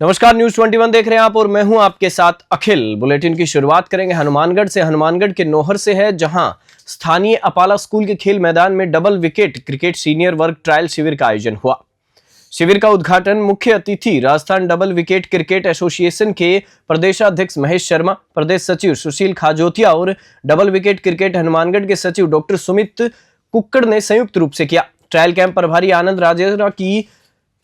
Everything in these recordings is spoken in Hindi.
नमस्कार, न्यूज 21 देख रहे हैं आप और मैं हूं आपके साथ अखिल। बुलेटिन की शुरुआत करेंगे हनुमानगढ़ से। हनुमानगढ़ के नोहर से है, जहां स्थानीय अपाला स्कूल के खेल मैदान में डबल विकेट क्रिकेट सीनियर वर्ग ट्रायल शिविर का आयोजन हुआ। शिविर का उद्घाटन मुख्य अतिथि Rajasthan double wicket cricket association के प्रदेशाध्यक्ष महेश शर्मा, प्रदेश सचिव सुशील खाजोतिया और डबल विकेट क्रिकेट हनुमानगढ़ के सचिव डॉक्टर सुमित कुक्कड़ ने संयुक्त रूप से किया। ट्रायल कैंप प्रभारी आनंद राजेरा की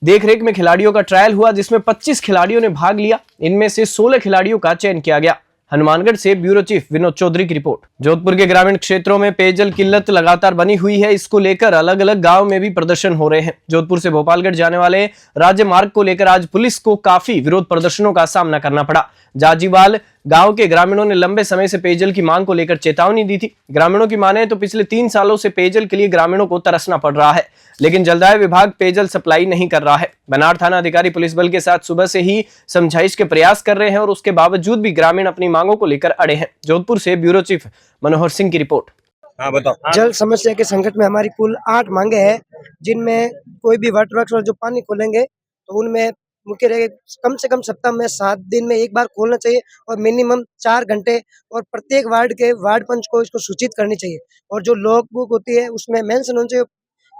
देखरेख में खिलाड़ियों का ट्रायल हुआ, जिसमें 25 खिलाड़ियों ने भाग लिया। इनमें से 16 खिलाड़ियों का चयन किया गया। हनुमानगढ़ से ब्यूरो चीफ विनोद चौधरी की रिपोर्ट। जोधपुर के ग्रामीण क्षेत्रों में पेयजल किल्लत लगातार बनी हुई है। इसको लेकर अलग अलग गांव में भी प्रदर्शन हो रहे हैं। जोधपुर से भोपालगढ़ जाने वाले राज्य मार्ग को लेकर आज पुलिस को काफी विरोध प्रदर्शनों का सामना करना पड़ा। जाजीवाल गांव के ग्रामीणों ने लंबे समय से पेयजल की मांग को लेकर चेतावनी दी थी। ग्रामीणों की माने तो पिछले 3 सालों से पेयजल के लिए ग्रामीणों को तरसना पड़ रहा है, लेकिन जलदाय विभाग पेयजल सप्लाई नहीं कर रहा है। बनाड़ थाना अधिकारी पुलिस बल के साथ सुबह से ही समझाइश के प्रयास कर रहे हैं और उसके बावजूद भी ग्रामीण अपनी मांगों को लेकर अड़े हैं। जोधपुर से ब्यूरो चीफ मनोहर सिंह की रिपोर्ट। हाँ बताओ। जल समस्या के संकट में हमारी कुल 8 मांगे हैं, जिनमें कोई भी वाटर वर्क्स और जो पानी खोलेंगे तो उनमें मुख्य रहे कम से कम सप्ताह में 7 दिन में एक बार खोलना चाहिए और मिनिमम 4 घंटे, और प्रत्येक वार्ड के वार्ड पंच को इसको सूचित करनी चाहिए, और जो लॉग बुक होती है उसमें मेंशन होना चाहिए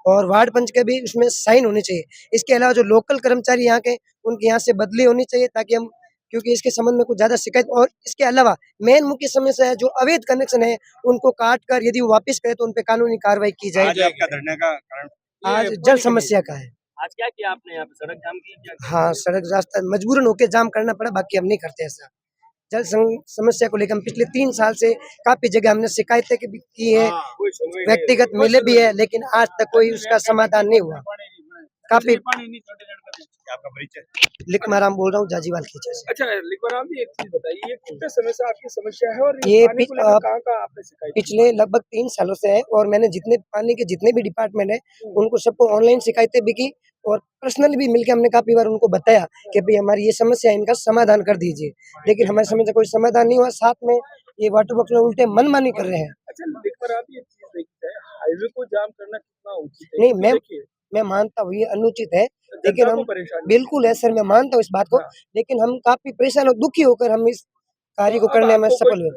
और वार्ड पंच के भी उसमें साइन होनी चाहिए। इसके अलावा जो लोकल कर्मचारी यहाँ के, उनकी यहाँ से बदली होनी चाहिए, ताकि हम, क्योंकि इसके संबंध में कुछ ज्यादा शिकायत, और इसके अलावा मेन मुख्य समस्या है जो अवैध कनेक्शन है उनको काट कर यदि वो वापस करे तो उन पे कानूनी कार्रवाई की जाए। आज आपका धरने का कारण आज जल समस्या का है। आज क्या किया आपने यहाँ पे? सड़क जाम की क्या? हाँ, सड़क रास्ता मजबूरन होके जाम करना पड़ा, बाकी हम नहीं करते ऐसा। जल समस्या को लेकर हम पिछले 3 साल से काफी जगह हमने शिकायतें की है, व्यक्तिगत मिले भी है, लेकिन आज तक कोई उसका समाधान नहीं हुआ। काफी आपका परिचय? लिखमाराम बोल रहा हूँ, जाजीवाल खींचे से। अच्छा लिखवाराम जी, एक चीज बताइए, ये कितने समय से आपकी समस्या है और ये पानी को लेकर कहाँ आपने शिकायत की? पिछले लगभग 3 सालों से है, और मैंने जितने पानी के जितने भी डिपार्टमेंट है उनको सबको ऑनलाइन शिकायतें भी की, और पर्सनली भी मिलकर हमने काफी बार उनको बताया कि भाई हमारी ये समस्या है, इनका समाधान कर दीजिए, लेकिन हमारी समस्या कोई समाधान नहीं हुआ। साथ में ये वाटर वर्क्स में उल्टे मनमानी कर रहे हैं। अच्छा लिखवाराम जी, एक चीज देखी जाए, हाईवे को जाम करना कितना उचित है? नहीं, देखिए, मैं मानता हूँ ये अनुचित है, लेकिन जनता हम को परेशानी बिल्कुल है सर, मैं मानता हूँ इस बात को, लेकिन हम काफी परेशान और दुखी होकर हम इस कार्य को करने में सफल हुए।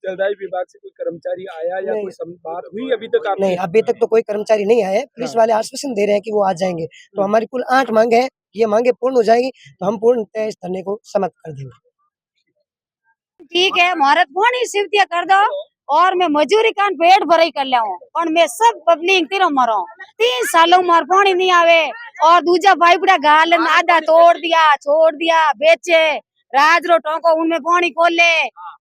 जलदाय विभाग से कोई कर्मचारी आया या नहीं। कोई बात हुई अभी तक आपने? नहीं, अभी तक तो कोई कर्मचारी नहीं आया है। पुलिस वाले आश्वासन दे रहे हैं कि वो आ जाएंगे। तो हमारी कुल 8 मांगे हैं, ये मांगे पूर्ण हो जाएगी तो हम पूर्णतः इस धरने को समाप्त कर देंगे। ठीक है, भारत पानी सिवतिया कर दो और मैं मजूरी का पेट भराई कर लिया, और मैं सब पब्लिक तीनों मरो 3 सालों मार पानी नहीं आवे, और दूजा पाइपड़ा गाल आधा तोड़ दिया, छोड़ दिया, बेचे राज रो टोंको उनमें पानी खोल ले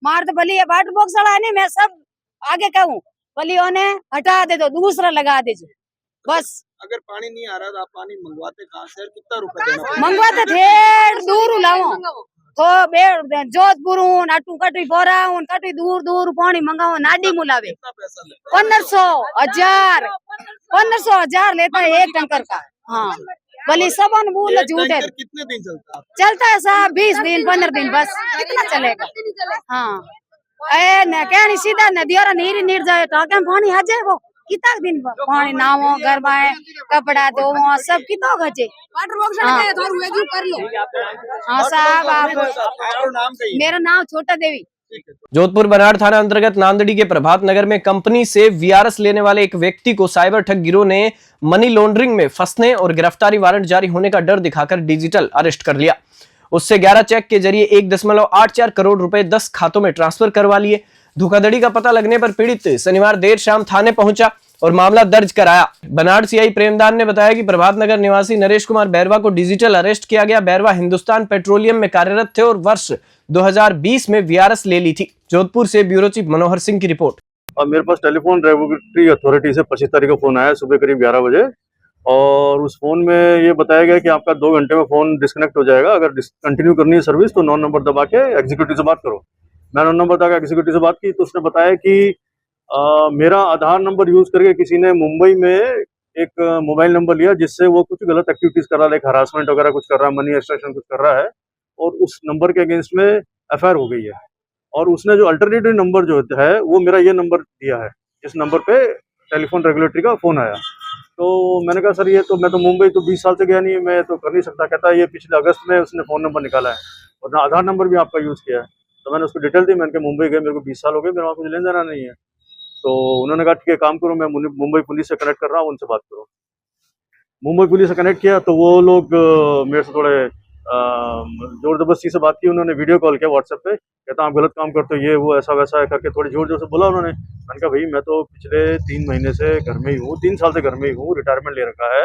मार तो भली वाटर बॉक्स वाला नहीं, मैं सब आगे कहूँ भली उन्हें हटा दे दो, दूसरा लगा दे बस। अगर पानी नहीं आ रहा तो आप पानी मंगवाते कहाँ से? कितना रुपए देना? मंगवाते थे दूर लाओ तो जोधपुर अटू कटी बोरा कटी दूर दूर पानी मंगाओ, नाडी मुलावे। कितना पैसा लेते? 1500 लेता है एक टंकर का। हाँ, भले सब बोल झूठे। कितने दिन चलता है? चलता है साहब 20 दिन 15 दिन, बस कितना चलेगा। हाँ, क्या नहीं, सीधा नदी और नीर जाए टाके में पानी आ जाए, वो कितना दिन पानी नावो गरबाए कपड़ा धोवो सब कितना खचे। कर लो। हाँ साहब, आप मेरा नाम छोटा देवी। जोधपुर बनाड़ थाना अंतर्गत नांदड़ी के प्रभात नगर में कंपनी से वीआरएस लेने वाले एक व्यक्ति को साइबर ठग गिरोह ने मनी लॉन्ड्रिंग में फंसने और गिरफ्तारी वारंट जारी होने का डर दिखाकर डिजिटल अरेस्ट कर लिया। उससे 11 चेक के जरिए 1.84 करोड़ रुपए 10 खातों में ट्रांसफर करवा लिए। धोखाधड़ी का पता लगने पर पीड़ित शनिवार देर शाम थाने पहुंचा और मामला दर्ज कराया। बनाड़ सीआई प्रेमदान ने बताया कि प्रभात नगर निवासी नरेश कुमार बैरवा को डिजिटल अरेस्ट किया गया। बैरवा हिंदुस्तान पेट्रोलियम में कार्यरत थे और वर्ष 2020 में वीआरएस ले ली थी। जोधपुर से ब्यूरो चीफ मनोहर सिंह की रिपोर्ट। और मेरे पास टेलीफोन रेगुलेटरी अथॉरिटी से 25 तारीख को फोन आया सुबह करीब 11 बजे, और उस फोन में ये बताया गया कि आपका 2 घंटे में फोन डिस्कनेक्ट हो जाएगा। अगर कंटिन्यू करनी है सर्विस तो 9 नंबर दबा के एग्जीक्यूटिव से बात करो। मैंने 9 नंबर दबा के एग्जीक्यूटिव से बात की तो उसने बताया कि मेरा आधार नंबर यूज करके किसी ने मुंबई में एक मोबाइल नंबर लिया, जिससे वो कुछ गलत एक्टिविटीज कर रहा है, लाइक हरासमेंट वगैरह कुछ कर रहा है, मनी एक्सट्रैक्शन कुछ कर रहा है, और उस नंबर के अगेंस्ट में एफआईआर हो गई है। और उसने जो अल्टरनेटिव नंबर जो है वो मेरा ये नंबर दिया है, इस नंबर पे टेलीफोन रेगुलेटरी का फोन आया। तो मैंने कहा सर ये तो मैं तो मुंबई तो 20 साल से गया नहीं, मैं तो कर नहीं सकता। कहता है ये पिछले अगस्त में उसने फ़ोन नंबर निकाला है और आधार नंबर भी आपका यूज़ किया है। तो मैंने उसको डिटेल दी, मैंने कहा मुंबई गए मेरे को 20 साल हो गए, मेरे वहाँ कुछ लेना देना नहीं है। तो उन्होंने कहा ठीक है काम करो, मैं मुंबई पुलिस से कनेक्ट कर रहा हूँ, उनसे बात करो। मुंबई पुलिस से कनेक्ट किया तो वो लोग मेरे से थोड़े जोर जबरदस्ती से बात की, उन्होंने वीडियो कॉल किया व्हाट्सएप पे, कहता आप गलत काम करते हो, ये वो ऐसा वैसा है करके थोड़ी जोर जोर से बोला उन्होंने। मैंने कहा भाई मैं तो पिछले 3 महीने से घर में ही हूँ, 3 साल से घर में ही हूँ, रिटायरमेंट ले रखा है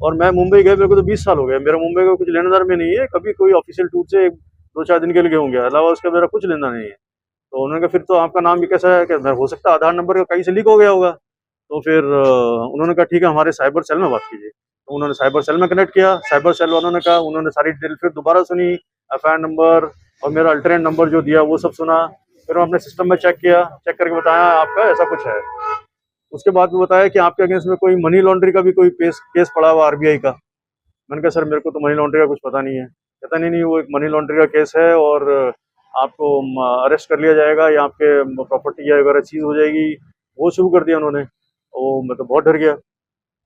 और मैं मुंबई गए मेरे को तो 20 साल हो गए, मेरा मुंबई का कुछ लेना देना में नहीं है, कभी कोई ऑफिशियल टूर से 2-4 दिन के लिए होंगे, अलावा उसका मेरा कुछ लेना नहीं है। तो उन्होंने कहा फिर तो आपका नाम भी कैसा है, कि हो सकता है आधार नंबर का कहीं से लीक हो गया होगा। तो फिर उन्होंने कहा ठीक है हमारे साइबर सेल में बात कीजिए। तो उन्होंने साइबर सेल में कनेक्ट किया, साइबर सेल वालों ने कहा, उन्होंने सारी डिटेल फिर दोबारा सुनी, एफआईआर नंबर और मेरा अल्टरनेट नंबर जो दिया वो सब सुना। फिर अपने सिस्टम में चेक किया, चेक करके बताया आपका ऐसा कुछ है। उसके बाद में बताया कि आपके अगेंस्ट में कोई मनी लॉन्ड्रिंग का भी कोई केस पड़ा हुआ आरबीआई का। मैंने कहा सर मेरे को तो मनी लॉन्ड्रिंग का कुछ पता नहीं है। कहता नहीं वो एक मनी लॉन्ड्रिंग का केस है और आपको अरेस्ट कर लिया जाएगा या आपके प्रॉपर्टी या वगैरह चीज़ हो जाएगी। वो शुरू कर दिया उन्होंने। वो मैं तो बहुत डर गया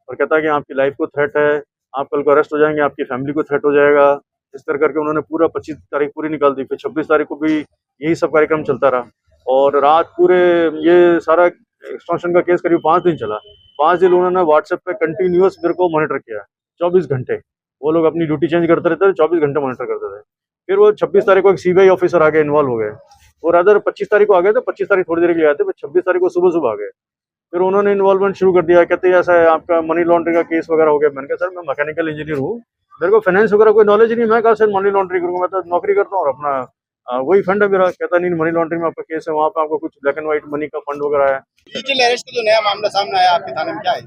और कहता कि आपकी लाइफ को थ्रेट है, आप कल को अरेस्ट हो जाएंगे, आपकी फैमिली को थ्रेट हो जाएगा। इस तरह करके उन्होंने पूरा 25 तारीख पूरी निकाल दी। फिर 26 तारीख को भी यही सब कार्यक्रम चलता रहा और रात पूरे ये सारा एक्सटॉर्शन का केस करीब 5 दिन चला। 5 दिन उन्होंने व्हाट्सएप पे कंटिन्यूअस मेरे को मॉनिटर किया 24 घंटे। वो लोग अपनी ड्यूटी चेंज करते रहते थे, 24 घंटे मॉनिटर करते थे। फिर वो 26 तारीख को एक सीबीआई ऑफिसर आगे इन्वॉल्व हो गए और अदर 25 तारीख को आ गए थे, 25 तारीख थोड़ी देर के लिए आए थे, फिर 26 तारीख को सुबह आ गए। फिर उन्होंने इन्वॉल्वमेंट शुरू कर दिया, कहते हैं ऐसा है आपका मनी लॉन्ड्रिंग का केस वगैरह हो गया। मैंने कहा सर मैं मैकेनिकल इंजीनियर हूँ, मेरे को फाइनेंस वगैरह कोई नॉलेज नहीं, मैं कहा सर मनी लॉन्ड्रिंग करूँगा, मैं तो नौकरी करता हूँ और अपना वही फंड है मेरा। कहता नहीं मनी लॉन्ड्रिंग में आपका केस है, वहाँ पे आपको कुछ ब्लैक एंड व्हाइट मनी का फंड वगैरह है। डिजिटल अरेस्ट का जो नया मामला सामने आया आपके थाने में क्या है?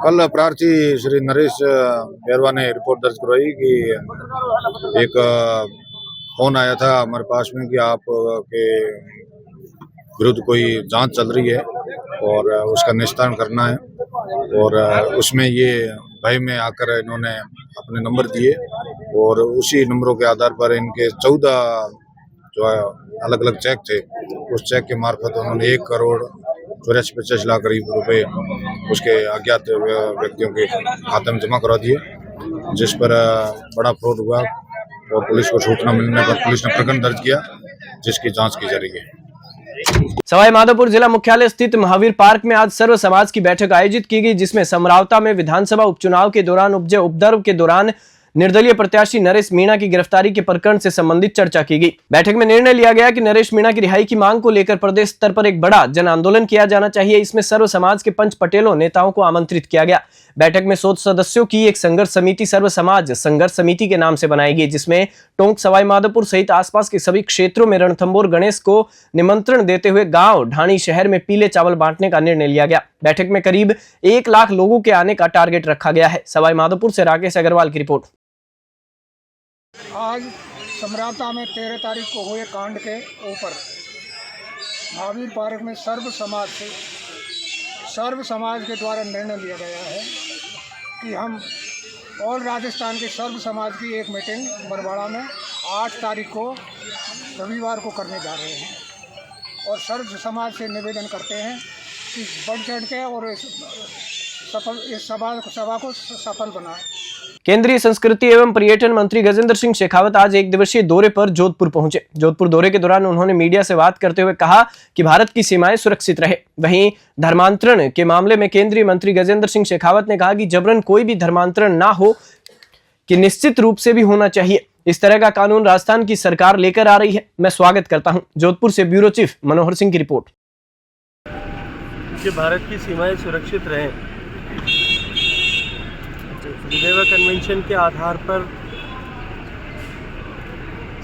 कल प्रार्थी श्री नरेश बैरवा ने रिपोर्ट दर्ज करवाई कि एक फोन आया था हमारे पास में कि आप के विरुद्ध कोई जांच चल रही है और उसका निस्तारण करना है। और उसमें ये भय में आकर इन्होंने अपने नंबर दिए और उसी नंबरों के आधार पर इनके 14 जो है अलग अलग चेक थे, उस चेक के मार्फत उन्होंने 1,84,85 लाख करीब रुपए उसके अज्ञात व्यक्तियों के खाते में जमा करा दिए, जिस पर बड़ा फ्रॉड हुआ और पुलिस को सूचना मिलने पर पुलिस ने प्रकरण दर्ज किया, जिसकी जांच की जा रही है। सवाई माधोपुर जिला मुख्यालय स्थित महावीर पार्क में आज सर्व समाज की बैठक आयोजित की गई, जिसमें समरावता में विधानसभा उपचुनाव के दौरान उपजे उपद्रव के दौरान निर्दलीय प्रत्याशी नरेश मीणा की गिरफ्तारी के प्रकरण से संबंधित चर्चा की गई। बैठक में निर्णय लिया गया कि नरेश मीणा की रिहाई की मांग को लेकर प्रदेश स्तर पर एक बड़ा जन आंदोलन किया जाना चाहिए। इसमें सर्व समाज के पंच पटेलों नेताओं को आमंत्रित किया गया। बैठक में 100 सदस्यों की एक संघर्ष समिति सर्व समाज संघर्ष समिति के नाम से बनाई गई, जिसमें टोंक सवाई माधोपुर सहित आसपास के सभी क्षेत्रों में रणथंभौर गणेश को निमंत्रण देते हुए गांव ढाणी शहर में पीले चावल बांटने का निर्णय लिया गया। बैठक में करीब 1 लाख लोगों के आने का टारगेट रखा गया है। सवाई माधोपुर से राकेश अग्रवाल की रिपोर्ट। आज समरावता में 13 तारीख को हुए कांड के ऊपर महावीर पार्क में सर्व समाज के द्वारा निर्णय लिया गया है कि हम ऑल राजस्थान के सर्व समाज की एक मीटिंग बरवाड़ा में 8 तारीख को रविवार को करने जा रहे हैं और सर्व समाज से निवेदन करते हैं कि बढ़ चढ़ के और इस सभा को सफल बनाएं। केंद्रीय संस्कृति एवं पर्यटन मंत्री गजेंद्र सिंह शेखावत आज 1 दिवसीय दौरे पर जोधपुर पहुंचे। जोधपुर दौरे के दौरान उन्होंने मीडिया से बात करते हुए कहा कि भारत की सीमाएं सुरक्षित रहे। वहीं धर्मांतरण के मामले में केंद्रीय मंत्री गजेंद्र सिंह शेखावत ने कहा कि जबरन कोई भी धर्मांतरण ना हो कि निश्चित रूप से भी होना चाहिए। इस तरह का कानून राजस्थान की सरकार लेकर आ रही है, मैं स्वागत करता हूं। जोधपुर से ब्यूरो चीफ मनोहर सिंह की रिपोर्ट। कि भारत की सीमाएं सुरक्षित रहें, जिनेवा कन्वेंशन के आधार पर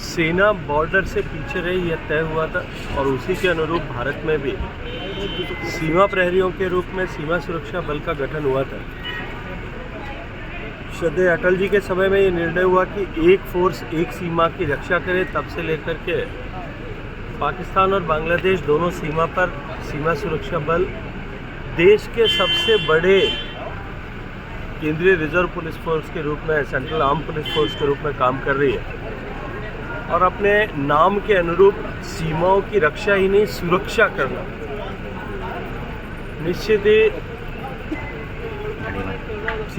सेना बॉर्डर से पीछे रही, यह तय हुआ था और उसी के अनुरूप भारत में भी सीमा प्रहरियों के रूप में सीमा सुरक्षा बल का गठन हुआ था। श्रद्धेय अटल जी के समय में ये निर्णय हुआ कि एक फोर्स एक सीमा की रक्षा करे। तब से लेकर के पाकिस्तान और बांग्लादेश दोनों सीमा पर सीमा सुरक्षा बल देश के सबसे बड़े केंद्रीय रिजर्व पुलिस फोर्स के रूप में, सेंट्रल आर्म पुलिस फोर्स के रूप में काम कर रही है और अपने नाम के अनुरूप सीमाओं की रक्षा ही नहीं, सुरक्षा करना निश्चित ही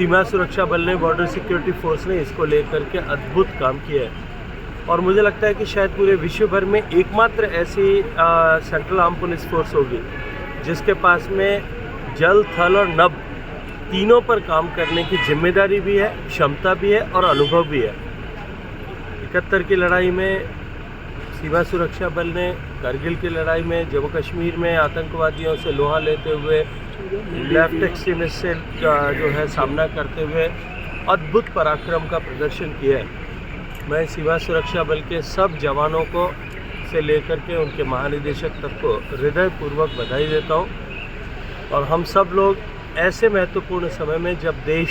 सीमा सुरक्षा बल ने, बॉर्डर सिक्योरिटी फोर्स ने इसको लेकर के अद्भुत काम किया है। और मुझे लगता है कि शायद पूरे विश्व भर में एकमात्र ऐसी सेंट्रल आर्म पुलिस फोर्स होगी जिसके पास में जल, थल और नभ तीनों पर काम करने की जिम्मेदारी भी है, क्षमता भी है और अनुभव भी है। 71 की लड़ाई में सीमा सुरक्षा बल ने, कारगिल की लड़ाई में, जम्मू कश्मीर में आतंकवादियों से लोहा लेते हुए, लेफ्ट एक्सट्रीमिस्ट से जो है सामना करते हुए अद्भुत पराक्रम का प्रदर्शन किया है। मैं सीमा सुरक्षा बल के सब जवानों को से लेकर के उनके महानिदेशक तक को हृदयपूर्वक बधाई देता हूँ। और हम सब लोग ऐसे महत्वपूर्ण समय में, जब देश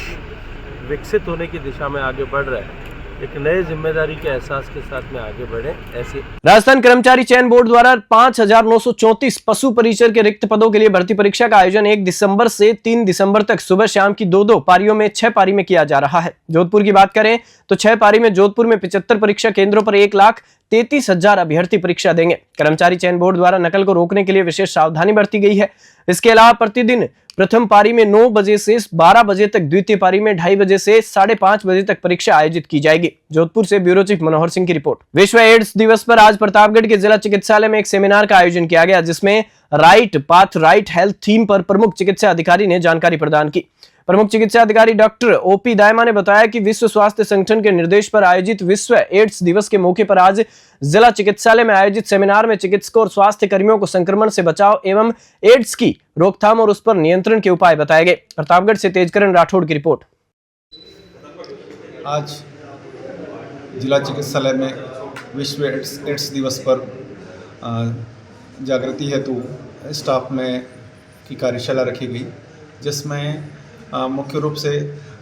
विकसित होने की दिशा में आगे बढ़ रहा है, एक नए जिम्मेदारी के एहसास के साथ में आगे बढ़े। ऐसे राजस्थान कर्मचारी चयन बोर्ड द्वारा 5,934 पशु परिचर के रिक्त पदों के लिए भर्ती परीक्षा का आयोजन 1 दिसंबर से 3 दिसंबर तक सुबह शाम की 2-2 पारियों में 6 पारी में किया जा रहा है। जोधपुर की बात करें तो 6 पारी में जोधपुर में 75 परीक्षा केंद्रों पर 1,33,000 अभ्यर्थी परीक्षा देंगे। कर्मचारी चयन बोर्ड द्वारा नकल को रोकने के लिए विशेष सावधानी बरती गई है। इसके अलावा प्रतिदिन प्रथम पारी में 9 बजे से 12 बजे तक, द्वितीय पारी में 2:30 बजे से 5:30 बजे तक परीक्षा आयोजित की जाएगी। जोधपुर से ब्यूरो चीफ मनोहर सिंह की रिपोर्ट। विश्व एड्स दिवस पर आज प्रतापगढ़ के जिला चिकित्सालय में एक सेमिनार का आयोजन किया गया, जिसमें right path right health theme पर प्रमुख चिकित्सा अधिकारी ने जानकारी प्रदान की। प्रमुख चिकित्सा अधिकारी डॉक्टर ओपी दायमा ने बताया कि विश्व स्वास्थ्य संगठन के निर्देश पर आयोजित विश्व एड्स दिवस के मौके पर आज जिला चिकित्सालय में आयोजित सेमिनार में चिकित्सकों और स्वास्थ्य कर्मियों को संक्रमण से बचाव एवं एड्स की रोकथाम और उस पर नियंत्रण के उपाय बताए गए। प्रतापगढ़ से तेजकरण राठौड़ की रिपोर्ट। आज जिला चिकित्सालय में विश्व एड्स दिवस पर जागृति हेतु स्टाफ में की कार्यशाला रखी गई, जिसमें मुख्य रूप से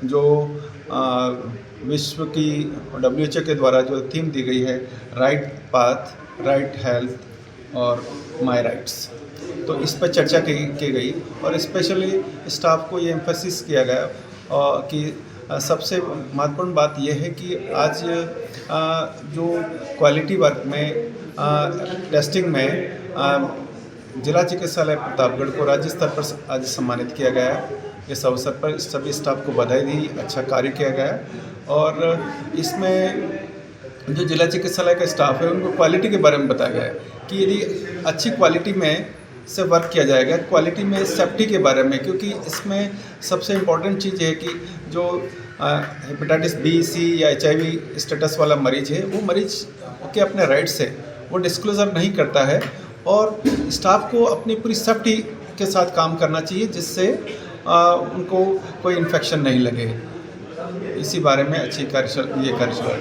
जो विश्व की WHO के द्वारा जो थीम दी गई है, राइट पाथ राइट हेल्थ और माय राइट्स, तो इस पर चर्चा की गई। और स्पेशली स्टाफ को ये एम्फेसिस किया गया कि सबसे महत्वपूर्ण बात यह है कि आज जो क्वालिटी वर्क में टेस्टिंग में जिला चिकित्सालय प्रतापगढ़ को राज्य स्तर पर आज सम्मानित किया गया है। इस अवसर पर सभी स्टाफ को बधाई दी, अच्छा कार्य किया गया। और इसमें जो जिला चिकित्सालय का स्टाफ है उनको क्वालिटी के बारे में बताया गया है कि यदि अच्छी क्वालिटी में से वर्क किया जाएगा, क्वालिटी में सेफ्टी के बारे में, क्योंकि इसमें सबसे इम्पोर्टेंट चीज़ है कि जो हेपेटाइटिस बी, सी या HIV स्टेटस वाला मरीज है, वो मरीज के अपने राइट्स है वो डिस्क्लोजर नहीं करता है, और स्टाफ को अपनी पूरी सेफ्टी के साथ काम करना चाहिए, जिससे उनको कोई इन्फेक्शन नहीं लगे। इसी बारे में अच्छी कार्यशाला।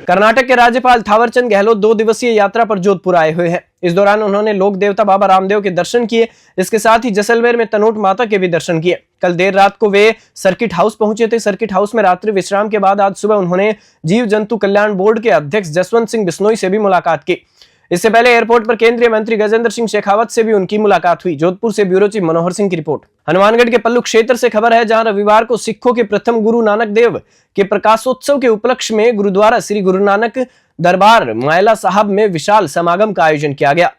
कर्नाटक के राज्यपाल थावरचंद गहलोत 2 दिवसीय यात्रा पर जोधपुर आए हुए हैं। इस दौरान उन्होंने लोक देवता बाबा रामदेव के दर्शन किए। इसके साथ ही जैसलमेर में तनोट माता के भी दर्शन किए। कल देर रात को वे सर्किट हाउस पहुंचे थे। सर्किट हाउस में रात्रि विश्राम के बाद आज सुबह उन्होंने जीव जंतु कल्याण बोर्ड के अध्यक्ष जसवंत सिंह बिश्नोई से भी मुलाकात की। इससे पहले एयरपोर्ट पर केंद्रीय मंत्री गजेंद्र सिंह शेखावत से भी उनकी मुलाकात हुई। जोधपुर से ब्यूरो चीफ मनोहर सिंह की रिपोर्ट। हनुमानगढ़ के पल्लू क्षेत्र से खबर है, जहां रविवार को सिखों के प्रथम गुरु नानक देव के प्रकाशोत्सव के उपलक्ष्य में गुरुद्वारा श्री गुरु नानक दरबार मायला साहब में विशाल समागम का आयोजन किया गया।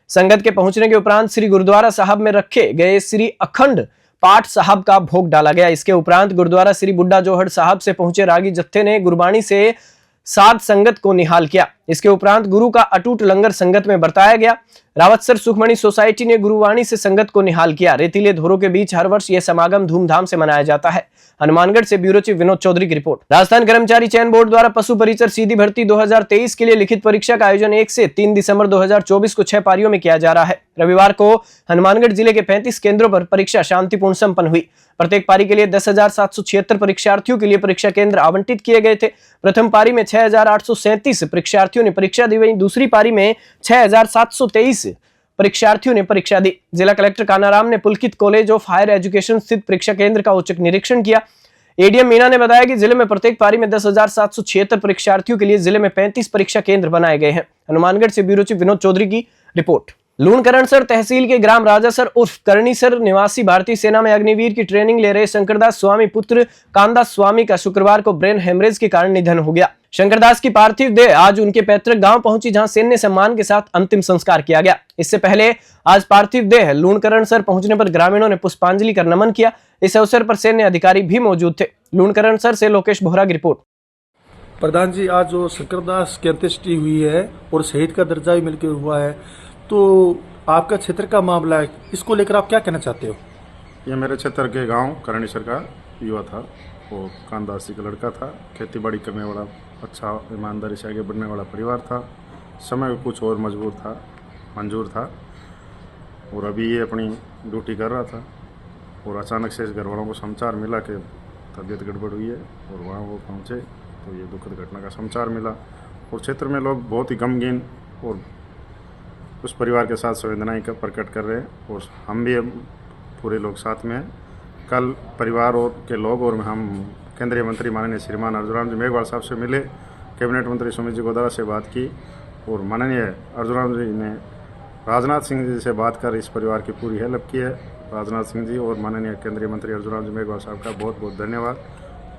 संगत के पहुंचने के उपरांत श्री गुरुद्वारा साहब में रखे गए श्री अखंड पाठ साहब का भोग डाला गया। इसके उपरांत गुरुद्वारा श्री बुड्ढा जोहड़ साहब से पहुंचे रागी जत्थे ने गुरबाणी से साध संगत को निहाल किया। इसके उपरांत गुरु का अटूट लंगर संगत में बरताया गया। रावतसर सुखमणि सोसाइटी ने गुरुवाणी से संगत को निहाल किया। रेतीले धोरों के बीच हर वर्ष यह समागम धूमधाम से मनाया जाता है। हनुमानगढ़ से ब्यूरो चीफ विनोद चौधरी की रिपोर्ट। राजस्थान कर्मचारी चयन बोर्ड द्वारा पशु परिचर सीधी भर्ती 2023 के लिए लिखित परीक्षा का आयोजन 1 से 3 दिसंबर 2024 को 6 पारियों में किया जा रहा है। रविवार को हनुमानगढ़ जिले के 35 केंद्रों पर परीक्षा शांतिपूर्ण संपन्न हुई। प्रत्येक पारी के लिए 10,776 परीक्षार्थियों के लिए परीक्षा केंद्र आवंटित किए गए थे। प्रथम पारी में 6,837 परीक्षार्थियों ने परीक्षा दी, वहीं दूसरी पारी में 6,723 परीक्षार्थियों ने परीक्षा दी। जिला कलेक्टर कानाराम ने पुलकित कॉलेज ऑफ हायर एजुकेशन स्थित परीक्षा केंद्र का औचक निरीक्षण किया। एडीएम मीना ने बताया कि जिले में प्रत्येक पारी में 10,776 परीक्षार्थियों के लिए जिले में 35 परीक्षा केंद्र बनाए गए हैं। हनुमानगढ़ से ब्यूरो चीफ विनोद चौधरी की रिपोर्ट। लूणकरणसर तहसील के ग्राम राजासर उर्फ करनीसर निवासी भारतीय सेना में अग्निवीर की ट्रेनिंग ले रहे शंकरदास स्वामी पुत्र कांदास स्वामी का शुक्रवार को ब्रेन हेमरेज के कारण निधन हो गया। शंकरदास की पार्थिव देह आज उनके पैतृक गांव पहुंची, जहां सैन्य सम्मान के साथ अंतिम संस्कार किया गया। इससे पहले आज पार्थिव देह लूणकरणसर पहुंचने पर ग्रामीणों ने पुष्पांजलि कर नमन किया। इस अवसर पर सैन्य अधिकारी भी मौजूद थे। लूणकरणसर से लोकेश बोहरा की रिपोर्ट। प्रधान जी, आज जो शंकरदास की अंत्येष्टि हुई है और शहीद का दर्जा भी मिलकर हुआ है, तो आपका क्षेत्र का मामला है, इसको लेकर आप क्या कहना चाहते हो? ये मेरे क्षेत्र के गांव करणेश्वर का युवा था, वो कानदासी का लड़का था, खेती बाड़ी करने वाला, अच्छा ईमानदारी से आगे बढ़ने वाला परिवार था। समय कुछ और मजबूर था, मंजूर था, और अभी ये अपनी ड्यूटी कर रहा था और अचानक से इस घर वालों को समाचार मिला कि तबीयत गड़बड़ हुई है और वहाँ वो पहुँचे तो ये दुखद घटना का समाचार मिला। और क्षेत्र में लोग बहुत ही गमगीन और उस परिवार के साथ संवेदनाएं का प्रकट कर रहे हैं, और हम भी पूरे लोग साथ में हैं। कल परिवार और के लोग और हम केंद्रीय मंत्री माननीय श्रीमान अर्जुन जी मेघवाल साहब से मिले, कैबिनेट मंत्री सुमित जी गोदारा से बात की, और माननीय अर्जुन जी ने राजनाथ सिंह जी से बात कर इस परिवार की पूरी हेल्प की है। राजनाथ सिंह जी और माननीय केंद्रीय मंत्री अर्जुन जी मेघवाल साहब का बहुत बहुत धन्यवाद।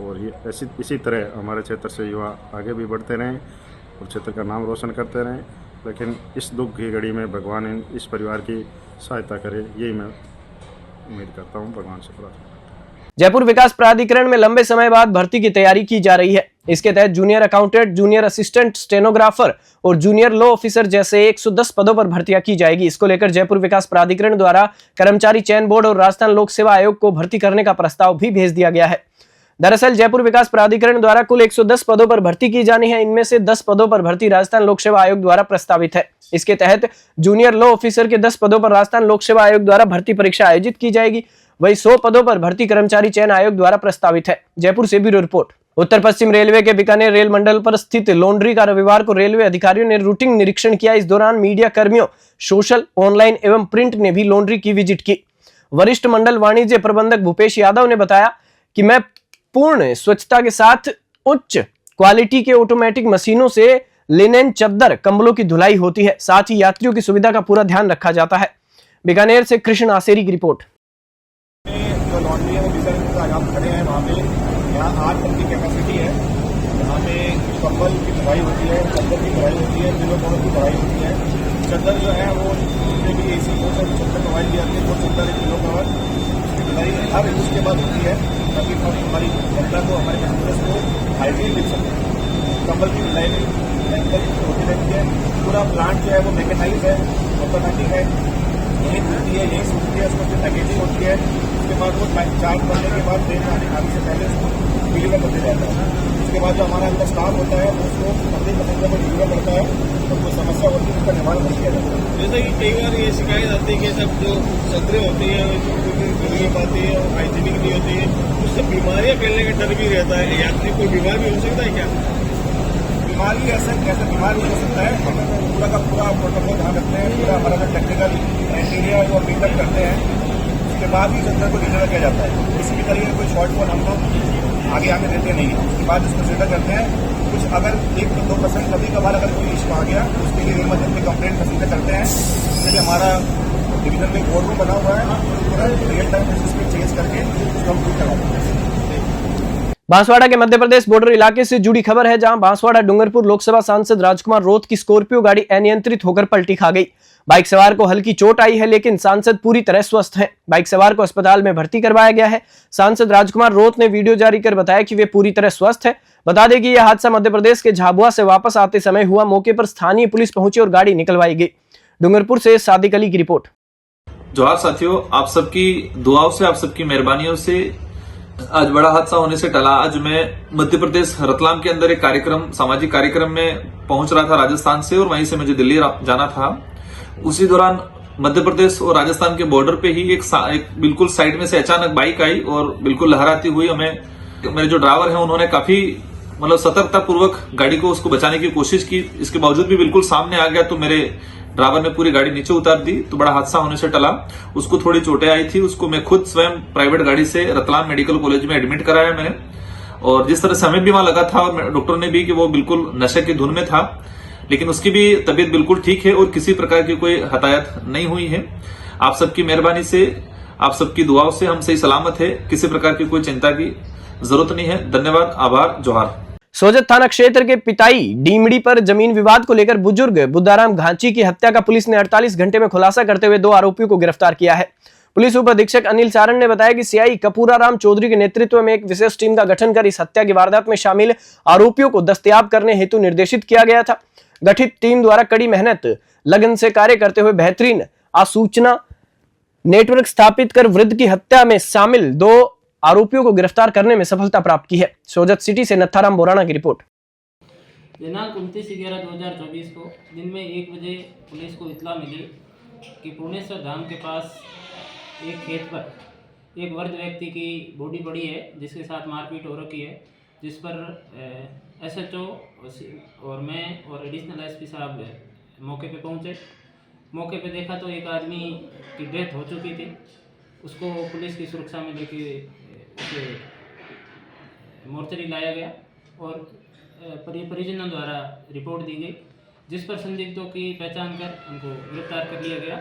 और ये इसी तरह हमारे क्षेत्र से युवा आगे भी बढ़ते रहें और क्षेत्र का नाम रोशन करते रहें, लेकिन इस दुख की घड़ी में भगवान इस परिवार की सहायता करे, यही मैं उम्मीद करता हूँ भगवान से प्रार्थना। जयपुर विकास प्राधिकरण में लंबे समय बाद भर्ती की तैयारी की जा रही है। इसके तहत junior accountant, junior assistant stenographer और जूनियर लॉ ऑफिसर जैसे 110 पदों पर भर्तियां की जाएगी। इसको लेकर जयपुर विकास प्राधिकरण द्वारा कर्मचारी चयन बोर्ड और राजस्थान लोक सेवा आयोग को भर्ती करने का प्रस्ताव भी भेज दिया गया है। दरअसल जयपुर विकास प्राधिकरण द्वारा कुल 110 पदों पर भर्ती की जानी है। इनमें से 10 पदों पर भर्ती राजस्थान लोक सेवा आयोग द्वारा प्रस्तावित है। इसके तहत जूनियर लॉ ऑफिसर के 10 पदों पर राजस्थान लोक सेवा आयोग द्वारा भर्ती परीक्षा आयोजित की जाएगी। वही 100 पदों पर भर्ती कर्मचारी चयन आयोग द्वारा प्रस्तावित है। जयपुर से ब्यूरो रिपोर्ट। उत्तर पश्चिम रेलवे के बीकानेर रेल मंडल पर स्थित लॉन्ड्री का रविवार को रेलवे अधिकारियों ने रूटीन निरीक्षण किया। इस दौरान मीडिया कर्मियों, सोशल, ऑनलाइन एवं प्रिंट ने भी लॉन्ड्री की विजिट की। वरिष्ठ मंडल वाणिज्य प्रबंधक भूपेश यादव ने बताया कि मैं पूर्ण स्वच्छता के साथ उच्च क्वालिटी के ऑटोमेटिक मशीनों से लिनेन, चद्दर, कंबलों की धुलाई होती है। साथ ही यात्रियों की सुविधा का पूरा ध्यान रखा जाता है। बीकानेर से कृष्ण आसेरी की रिपोर्ट। जो लॉन्ड्री है वो बीकानेर आज हम खड़े हैं, वहाँ पे यहाँ 8 टन की कैपेसिटी है। यहाँ पे कंबल की धुलाई होती है, चद्दर की धुलाई होती है, पिलो कवर की धुलाई होती है। चद्दर जो है वो जितने भी AC को चद्दर धुलाई की जाती है, वो चद्दर पिलो कवर उसकी धुलाई हर यूज के बाद होती है, ताकि हमारी जनता को, हमारे कस्टमर्स को हाइजीन मिल सके। कंबल की धुलाई होती रहती है। पूरा प्लांट जो है वो मैकेनाइज है, ऑटोमेटिक है, यही धुलती है, यही सूखती है, उसको फिर पैकेजिंग होती है। उसके बाद वो चार्ज करने के बाद ट्रेन आने से पहले उसको डिलीवर करते जाता है। उसके बाद जो हमारा अंदर स्टाफ होता है उसको अपने पैसेंजर को डिलीवर करता है, तो कोई समस्या होती है उसका निवारण नहीं किया जाता है। जैसे कि कई बार ये शिकायत आती है कि सब जो सदरें होती है नहीं पाती है और हाइजीनिक नहीं होती है, उससे बीमारियाँ फैलने का डर भी रहता है। यात्री कोई बीमार भी हो सकता है क्या? बीमारी ऐसा बीमार नहीं हो सकता है। हम पूरा का पूरा प्रोटोकॉल ध्यान रखते हैं, पूरा हमारा जो टेक्निकल क्राइटेरिया जो मीटअप करते हैं, उसके बाद ही चद्दर को डिलीवर किया जाता है। किसी भी तरीके का कोई शॉर्टफॉल हम लोग आगे देते नहीं हैं। उसके बाद उसको सेटल करते हैं। कुछ अगर 1-2% कभी कभार अगर कोई इशू आ गया तो उसके लिए इमरजेंसी कंप्लेंट प्रोसीजर करते हैं। इसके लिए हमारा डिवीजन में बोर्ड रूम बना हुआ है, तुरंत रियल टाइम बेसिस पे चेंज करके उसको हम करवाते हैं। बांसवाड़ा के मध्य प्रदेश बॉर्डर इलाके से जुड़ी खबर है, जहां बांसवाड़ा डूंगरपुर लोकसभा सांसद राजकुमार रोत की स्कॉर्पियो गाड़ी अनियंत्रित होकर पलटी खा गई। बाइक सवार को हल्की चोट आई है, लेकिन सांसद पूरी तरह स्वस्थ हैं। बाइक सवार को अस्पताल में भर्ती करवाया गया है। सांसद राजकुमार रोत ने वीडियो जारी कर बताया कि वे पूरी तरह स्वस्थ है। बता दें कि यह हादसा मध्य प्रदेश के झाबुआ से वापस आते समय हुआ। मौके पर स्थानीय पुलिस पहुंची और गाड़ी निकलवाई गई। डूंगरपुर से सादिक अली की रिपोर्ट। जोहार साथियों, आप सबकी दुआओं से, आप सबकी मेहरबानियों से आज बड़ा हादसा होने से टला। आज मैं मध्य प्रदेश रतलाम के अंदर एक कार्यक्रम, सामाजिक कार्यक्रम में पहुंच रहा था राजस्थान से, और वहीं से मुझे दिल्ली जाना था। उसी दौरान मध्य प्रदेश और राजस्थान के बॉर्डर पे ही एक बिल्कुल साइड में से अचानक बाइक आई और बिल्कुल लहराती हुई हमें, मेरे जो ड्राइवर हैं उन्होंने काफी सतर्कता पूर्वक गाड़ी को उसको बचाने की कोशिश की। इसके बावजूद भी बिल्कुल सामने आ गया, तो मेरे ड्राइवर ने पूरी गाड़ी नीचे उतार दी, तो बड़ा हादसा होने से टला। उसको थोड़ी चोटें आई थी, उसको मैं खुद स्वयं प्राइवेट गाड़ी से रतलाम मेडिकल कॉलेज में एडमिट कराया मैंने। और जिस तरह से हमें भी वहां लगा था और डॉक्टर ने भी कि वो बिल्कुल नशे की धुन में था, लेकिन उसकी भी तबीयत बिल्कुल ठीक है और किसी प्रकार की कोई हताहत नहीं हुई है। आप सबकी मेहरबानी से, आप सबकी दुआओं से हम सही सलामत है, किसी प्रकार की कोई चिंता की जरूरत नहीं है। धन्यवाद, आभार, जोहार। सोजत थाना क्षेत्र के पिताई डीमड़ी पर जमीन विवाद को लेकर बुजुर्ग बुद्धाराम घांची की हत्या का पुलिस ने 48 घंटे में खुलासा करते हुए 2 आरोपियों को गिरफ्तार किया है। पुलिस उप अधीक्षक अनिल सारण ने बताया कि सीआई कपूराराम चौधरी के नेतृत्व में एक विशेष टीम का गठन कर इस हत्या की वारदात में शामिल आरोपियों को दस्तयाब करने हेतु निर्देशित किया गया था। गठित टीम द्वारा कड़ी मेहनत लगन से कार्य करते हुए बेहतरीन आसूचना नेटवर्क स्थापित कर वृद्ध की हत्या में शामिल 2 आरोपियों को गिरफ्तार करने में सफलता प्राप्त की है। सोजत सिटी से नत्थाराम बोराना की रिपोर्ट। दिनांक 29/11/2024 को दिन में 1 बजे पुलिस को इत्तला मिली कि पूर्णेश्वर धाम के पास एक खेत पर एक वृद्ध व्यक्ति की बॉडी पड़ी है जिसके साथ मारपीट हो रखी है, जिस पर एसएचओ और मैं और एडिशनल एसपी साहब मौके पे पहुंचे। मौके पे देखा तो एक आदमी की डेथ हो चुकी थी। उसको पुलिस की सुरक्षा में लेके उसे मोर्चरी लाया गया और परिजनों द्वारा रिपोर्ट दी गई, जिस पर संदिग्धों की पहचान कर उनको गिरफ्तार कर लिया गया।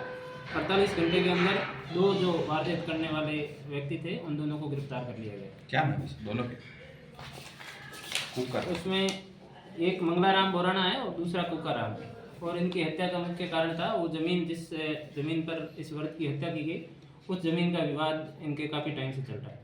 48 घंटे के अंदर 2 जो वारदात करने वाले व्यक्ति थे उन दोनों को गिरफ्तार कर लिया गया। क्या नाम है दोनों के? कुकर। उसमें एक मंगलाराम बोराना है और दूसरा कुकाराम है। और इनकी हत्या का मुख्य कारण था वो जमीन, जिस जमीन पर इस वृद्ध की हत्या की गई उस जमीन का विवाद इनके काफी टाइम से चल रहा है।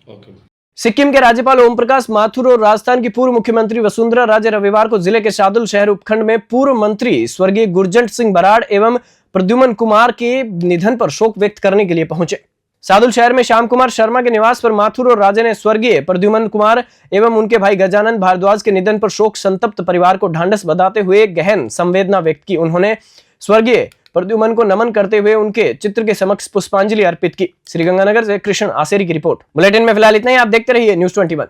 ओके। सिक्किम के राज्यपाल ओम प्रकाश माथुर और राजस्थान की पूर्व मुख्यमंत्री वसुंधरा राजे रविवार को जिले के शादुल शहर उपखंड में पूर्व मंत्री स्वर्गीय गुरजंट सिंह बराड़ एवं प्रद्युमन कुमार के निधन पर शोक व्यक्त करने के लिए पहुंचे। सादुल शहर में श्याम कुमार शर्मा के निवास पर माथुर और राजे ने स्वर्गीय प्रद्युमन कुमार एवं उनके भाई गजानन भारद्वाज के निधन पर शोक संतप्त परिवार को ढांढस बंधाते हुए गहन संवेदना व्यक्त की। उन्होंने स्वर्गीय प्रद्युमन को नमन करते हुए उनके चित्र के समक्ष पुष्पांजलि अर्पित की। श्रीगंगानगर से कृष्ण आसेरी की रिपोर्ट। बुलेटिन में फिलहाल इतना ही। आप देखते रहिए News 21।